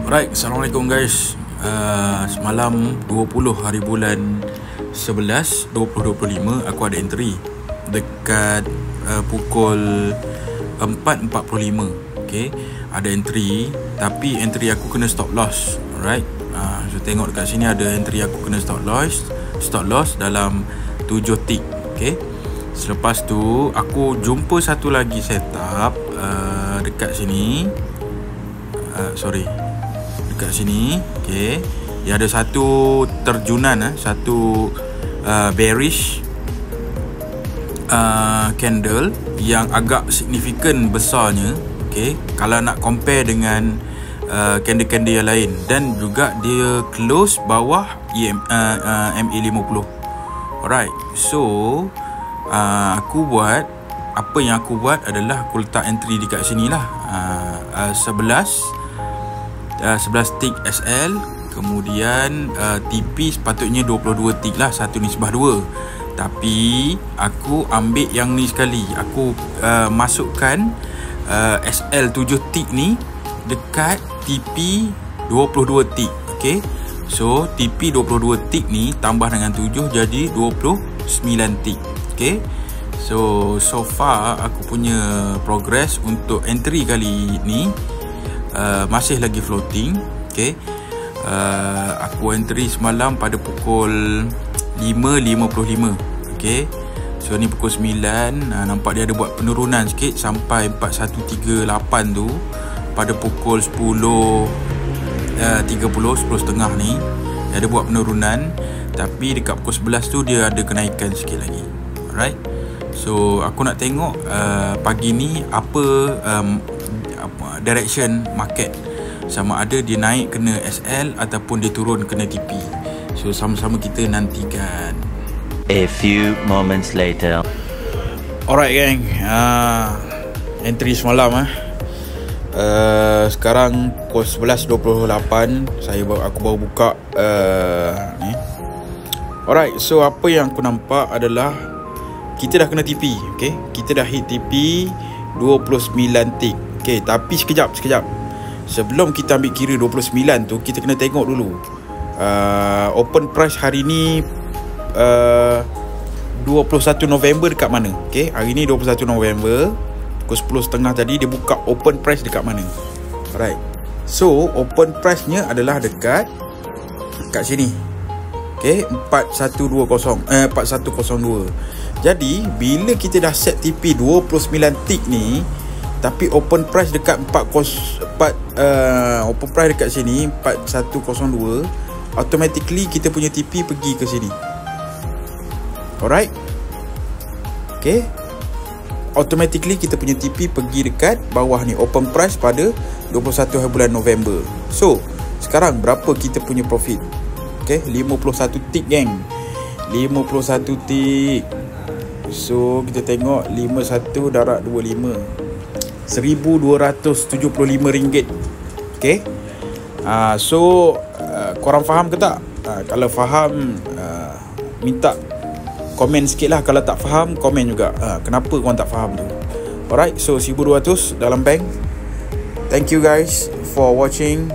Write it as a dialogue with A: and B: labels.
A: Alright, Assalamualaikum guys. Semalam 20 hari bulan 11 2025 aku ada entry dekat pukul 4.45. Okay, ada entry, tapi entry aku kena stop loss. Alright, so tengok dekat sini ada entry aku kena stop loss dalam 7 tick. Okay, selepas tu aku jumpa satu lagi setup dekat sini. Dekat sini, okay, dia ada satu terjunan, satu bearish candle yang agak signifikan besarnya. Okay, kalau nak compare dengan candle-candle yang lain, dan juga dia close bawah MA50. Alright, so apa yang aku buat adalah aku letak entry dekat sini lah, 11 tick SL, kemudian TP sepatutnya 22 tick lah, 1:2. Tapi aku ambil yang ni sekali, aku masukkan SL 7 tick ni dekat TP 22 tick. Okay, so TP 22 tick ni tambah dengan 7 jadi 29 tick. Okay, so far aku punya progress untuk entry kali ni masih lagi floating. Okay, aku entry semalam pada pukul 5.55. Okay, so ni pukul 9. Nampak dia ada buat penurunan sikit sampai 4138 tu pada pukul 10.30, 10.30 ni dia ada buat penurunan, tapi dekat pukul 11 tu dia ada kenaikan sikit lagi. Alright, so aku nak tengok pagi ni apa direction market, sama ada dia naik kena SL ataupun dia turun kena TP. So sama-sama kita nantikan.
B: A few moments later.
A: Alright gang, entry semalam sekarang pukul 11.28 aku baru buka ni. Alright, so apa yang aku nampak adalah kita dah kena TP. Okay, kita dah hit TP 29 tick. Okay, tapi sekejap sebelum kita ambil kira 29 tu, kita kena tengok dulu open price hari ni 21 November dekat mana. Okay, hari ni 21 November pukul 10.30 tadi dia buka open price dekat mana. Alright, so open price nya adalah dekat sini. Okay, 4102. Jadi bila kita dah set TP 29 tick ni, tapi open price dekat open price dekat sini 4102, automatically kita punya TP pergi ke sini. Alright, okay, automatically kita punya TP pergi dekat bawah ni, open price pada 21 hari bulan November. So sekarang berapa kita punya profit? Okay, 51 tick gang, 51 tick. So kita tengok 51 darab 25, RM1,275. Okay, so korang faham ke tak? Kalau faham, minta komen sikit lah. Kalau tak faham, komen juga kenapa korang tak faham tu. Alright, so 1,200 dalam bank. Thank you guys for watching.